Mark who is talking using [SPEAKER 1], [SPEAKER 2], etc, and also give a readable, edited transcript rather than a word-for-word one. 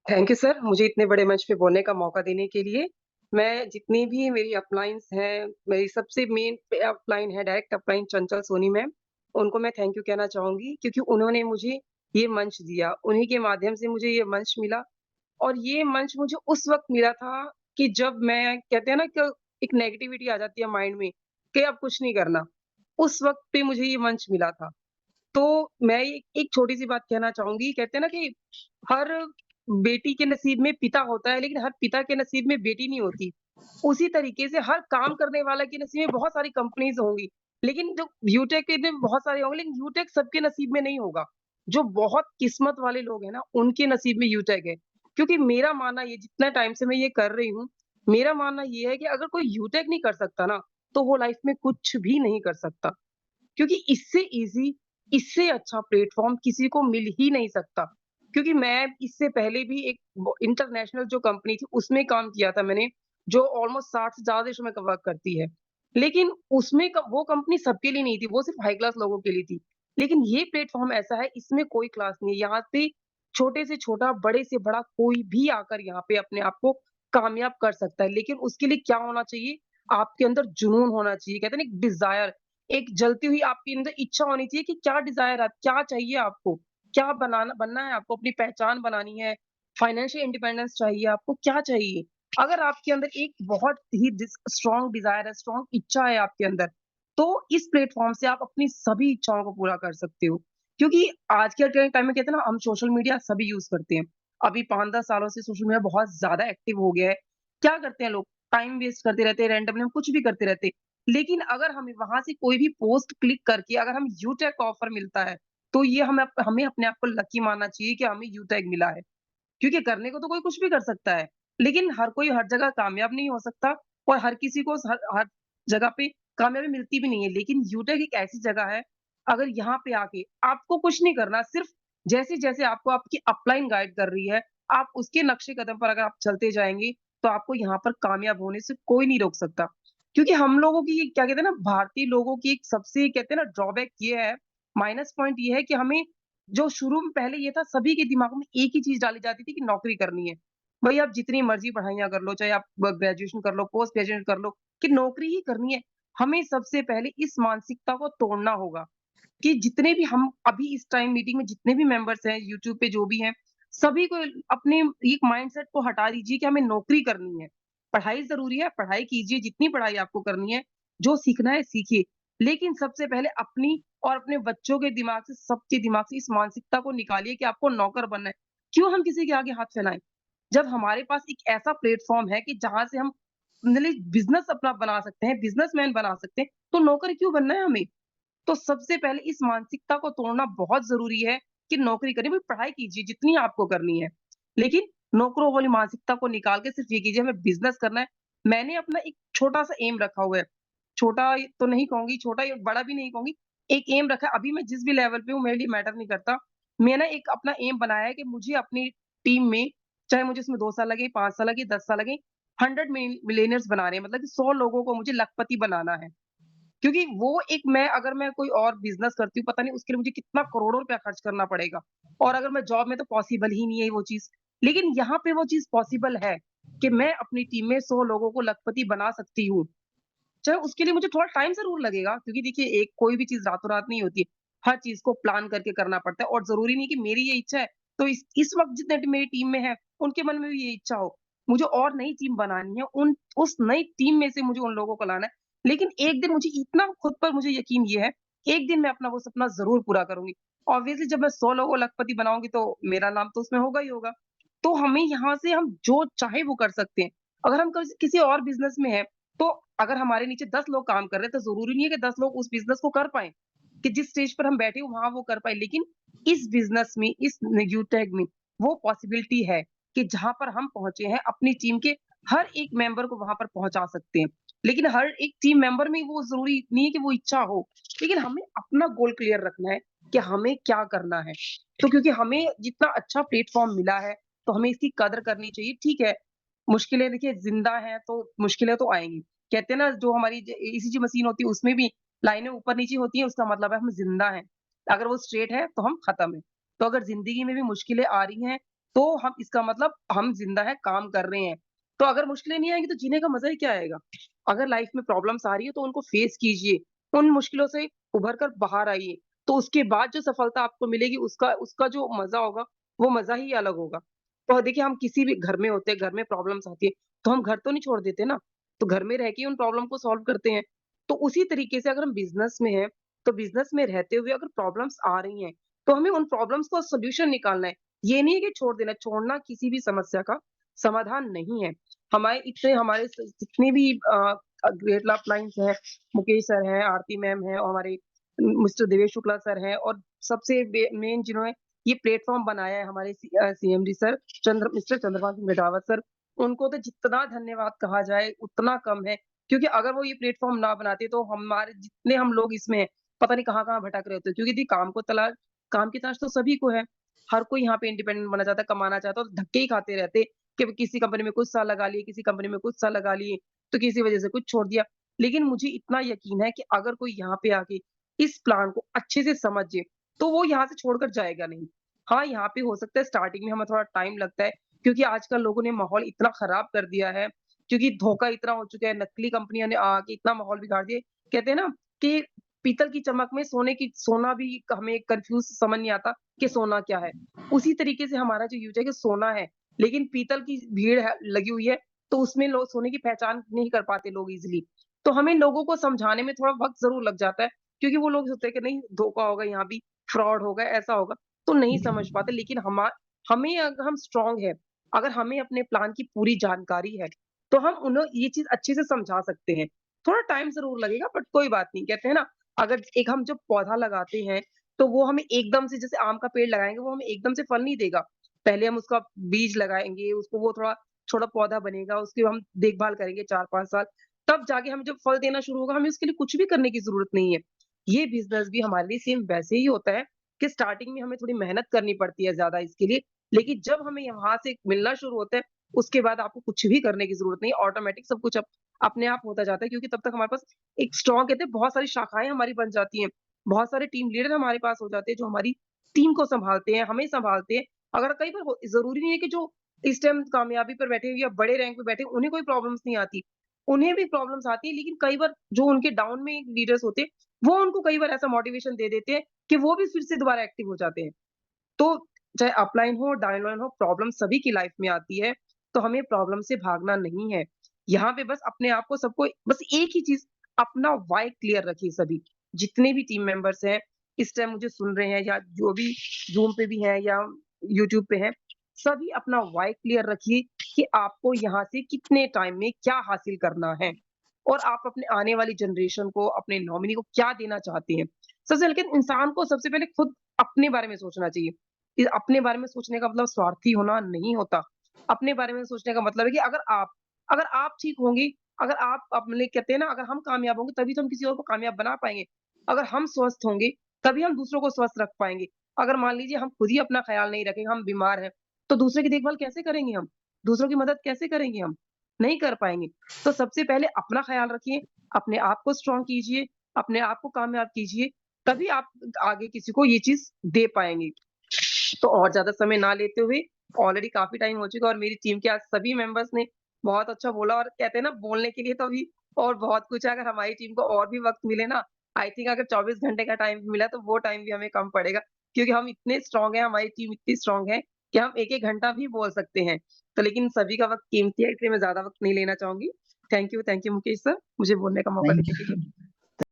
[SPEAKER 1] Thank you sir, मुझे इतने बड़े मंच पे बोलने का मौका देने के लिए। मैं जितनी भी मेरी अपलाइन्स हैं, मेरी सबसे मेन अपलाइन है, डायरेक्ट अपलाइन चंचल सोनी मैम, उनको मैं थैंक यू कहना चाहूँगी क्योंकि उन्होंने मुझे ये मंच दिया। उन्हीं के माध्यम से मुझे ये मंच मिला और ये मंच मुझे उस वक़्त मिला था कि जब मैं कहते हैं ना कि एक नेगेटिविटी आ जाती है माइंड में कि अब कुछ नहीं करना, उस वक़्त पे मुझे ये मंच मिला था। तो मैं एक छोटी-सी बात कहना चाहूँगी, कहते हैं ना कि हर बेटी के नसीब में पिता होता है, लेकिन हर पिता के नसीब में बेटी नहीं होती। उसी तरीके से हर काम करने वाला के नसीब में बहुत सारी कंपनीज़ होंगी, लेकिन जो यूटेक के में बहुत सारे होंगे, लेकिन यूटेक सबके नसीब में नहीं होगा। जो बहुत किस्मत वाले लोग हैं ना, उनके नसीब में यूटेक है। क्योंकि मेरा मानना ये जितना टाइम से मैं ये कर रही हूँ, मेरा मानना ये है कि अगर कोई यूटेक नहीं कर सकता ना, तो वो लाइफ़ में कुछ भी नहीं कर सकता। क्योंकि इससे ईज़ी, इससे अच्छा प्लेटफ़ॉर्म किसी को मिल ही नहीं सकता। क्योंकि मैं इससे पहले भी एक ब इंटरनेशनल जो कंपनी थी, उसमें काम किया था मैंने, जो ऑलमोस्ट 60 से ज़्यादा देशों में क वर्क करती है। लेकिन उसमें क वो कंपनी सबके लिए नहीं थी, वो सिर्फ़ हाई क्लास लोगों के लिए थी। लेकिन ये प्लेटफ़ॉर्म ऐसा है, इसमें कोई क्लास नहीं है। यहाँ पे छोटे से छोटा, बड़े से बड़ा कोई भी आकर यहाँ पे अपने आप को कामयाब कर सकता है। लेकिन उसके लिए क्या होना चाहिए? आपके अंदर जुनून होना चाहिए। कहते हैं ना एक डिज़ायर, एक जलती हुई आपके अंदर इच्छा होनी चाहिए कि क्या डिज़ायर है, क्या चाहिए आपको? क्या बनना है आपको? अपनी पहचान बनानी है, फाइनेंशियल इंडिपेंडेंस चाहिए आपको, क्या चाहिए? अगर आपके अंदर एक बहुत ही स्ट्रॉन्ग डिज़ायर है, स्ट्रॉन्ग इच्छा है आपके अंदर, तो इस प्लेटफ़ॉर्म से आप अपनी सभी इच्छाओं को पूरा कर सकते हो। क्योंकि आज के टाइम में कहते हैं ना हम सोशल मीडिया सभी यूज़ करते हैं। अभी 5-10 सालों से सोशल मीडिया बहुत ज़्यादा एक्टिव हो गया है। क्या करते हैं लोग? टाइम वेस्ट करते रहते हैं, रैंडमली हम कुछ भी करते रहते हैं। लेकिन अगर हमें वहाँ से कोई भी पोस्ट क्लिक करके अगर हमें यू टैग का ऑफर मिलता है, तो ये हमें अपने आप को लकी मानना चाहिए कि हमें यू टैग मिला है। क्योंकि करने को तो कोई कुछ भी कर सकता है, लेकिन हर कोई हर जगह कामयाब नहीं हो सकता और हर किसी को हर हर जगह पे कामयाबी मिलती भी नहीं है। लेकिन यू टैग एक ऐसी जगह है, अगर यहाँ पे आके आपको कुछ नहीं करना, सिर्फ जैसे-जैसे आपको आपकी अपलाइन गाइड कर रही है, आप उसके नक्शे कदम पर अगर आप चलते जाएँगे, तो आपको यहाँ पर कामयाब होने से कोई नहीं रोक सकता। क्योंकि हम लोगों की क्या कहते हैं ना, भारतीय लोगों की एक सबसे कहते हैं ना ड्रॉबैक ये है, माइनस पॉइंट ये है कि हमें जो शुरू में पहले ये था सभी के दिमाग में एक ही चीज़ डाली जाती थी कि नौकरी करनी है। भई आप जितनी मर्ज़ी पढ़ाइयाँ कर लो, चाहे आप ग्रेजुएशन कर लो, पोस्ट ग्रेजुएशन कर लो, कि नौकरी ही करनी है। हमें सबसे पहले इस मानसिकता को तोड़ना होगा कि जितने भी हम अभी इस टाइम मीटिंग में जितने भी मेंबर्स हैं, यूट्यूब पे जो भी हैं, सभी को अपने एक माइंडसेट को हटा दीजिए कि हमें नौकरी करनी है। पढ़ाई ज़रूरी है, पढ़ाई कीजिए, जितनी पढ़ाई आपको करनी है, जो सीखना है सीखिए। लेकिन सबसे पहले अपनी और अपने बच्चों के दिमाग से, सबके दिमाग से इस मानसिकता को निकालिए कि आपको नौकर बनना है। क्यों हम किसी के आगे हाथ फैलाएँ? जब हमारे पास एक ऐसा प्लेटफ़ॉर्म है कि जहाँ से हम मतलब बिज़नेस अपना बना सकते हैं, बिज़नेसमैन बना सकते हैं, तो नौकर क्यों बनना है हमें? तो सबसे पहले इस मानसिकता को तोड़ना बहुत ज़रूरी है कि नौकरी करिए, भई पढ़ाई कीजिए जितनी आपको करनी है। लेकिन नौकरों वाली मानसिकता को निकाल के सिर्फ़ ये कीजिए हमें बिज़नेस करना है। मैंने अपना एक छोटा-सा एम रखा हुआ है। छोटा तो नहीं कहूँगी, छोटा या बड़ा भी नहीं कहूँगी। एक एम रखा है, अभी मैं जिस भी लेवल पे हूँ मेरे लिए मैटर नहीं करता। मैंने एक अपना एम बनाया है कि मुझे अपनी टीम में, चाहे मुझे उसमें 2 साल लगे, 5 साल लगे, 10 साल लगे, 100 मिलियनियर्स बनाने हैं। मतलब कि 100 लोगों को मुझे लखपति बनाना है। क्योंकि वो एक अगर मैं कोई और बिज़नेस करती हूँ, पता नहीं उसके लिए मुझे कितना करोड़ों रुपया खर्च करना पड़ेगा और अगर मैं जॉब में तो पॉसिबल ही नहीं है वो चीज़। लेकिन यहाँ पे वो चीज़ पॉसिबल है कि मैं अपनी टीम में 100 लोगों को लखपति बना सकती हूँ। चाहे उसके लिए मुझे थोड़ा टाइम ज़रूर लगेगा क्योंकि देखिए एक कोई भी चीज़ रातों-रात नहीं होती है। हर चीज़ को प्लान करके करना पड़ता है और ज़रूरी नहीं कि मेरी ये इच्छा है, तो इस वक़्त जितने मेरी टीम में है, उनके मन में भी ये इच्छा हो। मुझे और नई टीम बनानी है, उन उस नई टीम में से मुझे उन लोगों को लाना है। लेकिन एक दिन मुझे इतना खुद पर मुझे यकीन ये है, एक दिन मैं अपना वो सपना ज़रूर पूरा करूँगी। ऑब्वियसली जब मैं 100 लोगों को लखपति बनाऊँगी तो मेरा नाम तो उसमें होगा ही होगा। तो हमें यहाँ से हम जो चाहे वो कर सकते हैं। अगर हम किसी और बिज़नेस में हैं, तो अगर हमारे नीचे 10 लोग काम कर रहे हैं, तो ज़रूरी नहीं है कि 10 लोग उस बिज़नेस को कर पाएँ, कि जिस स्टेज पर हम बैठे हो वहाँ वो कर पाएँ। लेकिन इस बिज़नेस में, इस न्यूटैग में वो पॉसिबिलिटी है कि जहाँ पर हम पहुँचे हैं, अपनी टीम के हर एक मेंबर को वहाँ पर पहुँचा सकते हैं। लेकिन हर एक टीम मेंबर में वो ज़रूरी नहीं है कि वो इच्छा हो, लेकिन हमें अपना गोल क्लियर रखना है कि हमें क्या करना है। तो क्योंकि हमें जितना अच्छा प्लेटफ़ॉर्म मिला है, तो हमें इसकी कदर करनी चाहिए। ठीक है, मुश्किलें देखिए ज़िंदा हैं, तो मुश्किलें तो आएँगी। कहते हैं ना जो हमारी ईसीजी मशीन होती है उसमें भी लाइनें ऊपर-नीचे होती हैं उसका मतलब है हम ज़िंदा हैं। अगर वो स्ट्रेट है तो हम खत्म हैं। तो अगर ज़िंदगी में भी मुश्किलें आ रही हैं तो हम इसका मतलब हम ज़िंदा हैं, काम कर रहे हैं। तो अगर मुश्किलें नहीं आएँगी तो जीने का मज़ा ही क्या आएगा? अगर लाइफ़ में प्रॉब्लम्स आ रही है तो उनको फेस कीजिए, उन मुश्किलों से उभर कर बाहर आइए, तो उसके बाद जो सफलता आपको मिलेगी उसका उसका जो मज़ा होगा, वो मज़ा ही अलग होगा। तो देखिए हम किसी भी घर में होते हैं, घर में प्रॉब्लम्स आती है, तो हम घर तो नहीं छोड़ देते ना, तो घर में रह के ही उन प्रॉब्लम को सॉल्व करते हैं। तो उसी तरीके से अगर हम बिज़नेस में हैं, तो बिज़नेस में रहते हुए अगर प्रॉब्लम्स आ रही हैं, तो हमें उन प्रॉब्लम्स का सॉल्यूशन निकालना है। ये नहीं है कि छोड़ देना, छोड़ना किसी भी समस्या का समाधान नहीं है। हमारे जितने भी ग्रेट लाफ लाइन्स हैं, मुकेश सर हैं, आरती मैम हैं और हमारे मिस्टर देवेश शुक्ला सर हैं और सबसे मेन जिन्होंने ये प्लेटफ़ॉर्म बनाया है हमारे CMD sir mister Chandrabhan Singh Mitawat sir, उनको तो जितना धन्यवाद कहा जाए उतना कम है। क्योंकि अगर वो ये प्लेटफ़ॉर्म ना बनाते तो हमारे जितने हम लोग इसमें हैं, पता नहीं कहाँ-कहाँ भटक रहे होते। क्योंकि देखिए काम की तलाश तो सभी को है। हर कोई यहाँ पे इंडिपेंडेंट बनना चाहता है, कमाना चाहता है और धक्के ही खाते रहते कि किसी कंपनी में कुछ साल लगा लिए, किसी कंपनी में कुछ साल लगा लिए, तो किसी वजह से कुछ छोड़ दिया। लेकिन मुझे इतना यकीन है कि अगर कोई यहाँ पे आके इस प्लान को अच्छे से समझे, तो वो यहाँ से छोड़कर जाएगा नहीं। हाँ, यहाँ पे हो सकता है स्टार्टिंग में हमें थोड़ा टाइम लगता है, क्योंकि आजकल लोगों ने माहौल इतना खराब कर दिया है, क्योंकि धोखा इतना हो चुका है, नकली कंपनियों ने आके इतना माहौल बिगाड़ दिया है। कहते हैं ना कि पीतल की चमक में सोना भी हमें कन्फ्यूज़ समझ नहीं आता कि सोना क्या है। उसी तरीके से हमारा जो यूज़ है कि सोना है, लेकिन पीतल की भीड़ है लगी हुई है, तो उसमें लोग सोने की पहचान नहीं कर पाते लोग ईज़िली। तो हमें लोगों को समझाने में थोड़ा वक़्त ज़रूर लग जाता है, क्योंकि वो लोग सोचते हैं कि नहीं धोखा होगा यहाँ भी, फ्रॉड होगा, ऐसा होगा, तो नहीं समझ पाते। लेकिन हमें अगर हम स्ट्रॉन्ग हैं, अगर हमें अपने प्लान की पूरी जानकारी है, तो हम उन्हें ये चीज़ अच्छे से समझा सकते हैं। थोड़ा टाइम ज़रूर लगेगा बट कोई बात नहीं। कहते हैं ना, अगर एक हम जब पौधा लगाते हैं, तो वो हमें एकदम से जैसे आम का पेड़ लगाएँगे, वो हमें एकदम से फल नहीं देगा। पहले हम उसका बीज लगाएँगे, उसको वो थोड़ा छोटा पौधा बनेगा, उसकी हम देखभाल करेंगे 4-5 साल, तब जाके हमें जब फल देना शुरू होगा, हमें उसके लिए कुछ भी करने की ज़रूरत नहीं है। ये बिज़नेस भी हमारे लिए सेम वैसे ही होता है कि स्टार्टिंग में हमें थोड़ी मेहनत करनी पड़ती है ज़्यादा इसके लिए, लेकिन जब हमें यहाँ से मिलना शुरू होता है, उसके बाद आपको कुछ भी करने की ज़रूरत नहीं है, ऑटोमैटिक सब कुछ अपने आप होता जाता है, क्योंकि तब तक हमारे पास एक स्ट्रॉन्ग कहते हैं बहुत सारी शाखाएँ हमारी बन जाती हैं, बहुत सारे टीम लीडर हमारे पास हो जाते हैं, जो हमारी टीम को सँभालते हैं, हमें सँभालते हैं। अगर कई बार ज़रूरी नहीं है कि जो इस टाइम कामयाबी पर बैठे हुए या बड़े रैंक पे बैठे, उन्हें कोई प्रॉब्लम्स नहीं आती। उन्हें भी प्रॉब्लम्स आती है, लेकिन कई बार जो उनके डाउन में लीडर्स होते हैं, वो उनको कई बार ऐसा मोटिवेशन दे देते हैं कि वो भी फिर से दोबारा एक्टिव हो जाते हैं। तो चाहे अपलाइन हो, डाउनलाइन हो, प्रॉब्लम सभी की लाइफ में आती है, तो हमें प्रॉब्लम से भागना नहीं है। यहाँ पे बस अपने आप को सबको बस एक ही चीज़ अपना व्हाय क्लियर रखिए सभी। जितने भी टीम मेंबर्स हैं, इस टाइम मुझे सुन रहे हैं या जो भी ज़ूम पे भी हैं या यूट्यूब पे हैं, सभी अपना व्हाय क्लियर रखिए कि आपको यहाँ से कितने टाइम में क्या हासिल करना है और आप अपने आने वाली जनरेशन को, अपने नॉमिनी को क्या देना चाहते हैं। सबसे लेकिन इंसान को सबसे पहले खुद अपने बारे में सोचना चाहिए। अपने बारे में सोचने का मतलब स्वार्थी होना नहीं होता। अपने बारे में सोचने का मतलब है कि अगर आप ठीक होंगी, अगर आप अपने कहते हैं ना अगर हम कामयाब होंगे तभी तो हम किसी और को कामयाब बना पाएँगे। अगर हम स्वस्थ होंगे, तभी हम दूसरों को स्वस्थ रख पाएँगे। अगर मान लीजिए हम खुद ही अपना ख़्याल नहीं रखेंगे, हम बीमार हैं, तो दूसरे की देखभाल कैसे करेंगे हम? दूसरों की मदद कैसे करेंगे हम? नहीं कर पाएँगे। तो सबसे पहले अपना ख़्याल रखिए, अपने आप को स्ट्रॉन्ग कीजिए, अपने आप को कामयाब कीजिए, तभी आप आगे किसी को ये चीज़ दे पाएँगे। तो और ज़्यादा समय ना लेते हुए ऑलरेडी काफ़ी टाइम हो चुका है और मेरी टीम के आज सभी मेंबर्स ने बहुत अच्छा बोला और कहते हैं ना बोलने के लिए तो अभी और बहुत कुछ है। अगर हमारी टीम को और भी वक़्त मिले ना, आई थिंक अगर 24 घंटे का टाइम मिला तो वो टाइम भी हमें कम पड़ेगा। क्योंकि हम इतने स्ट्रॉन्ग हैं, हमारी टीम इतनी स्ट्रॉन्ग है कि हम 1-1 घंटा भी बोल सकते हैं। तो लेकिन सभी का वक़्त कीमती है इसलिए मैं ज़्यादा वक़्त नहीं लेना चाहूँगी। थैंक यू मुकेश सर, मुझे बोलने का मौका
[SPEAKER 2] थैंक
[SPEAKER 1] देने के लिए।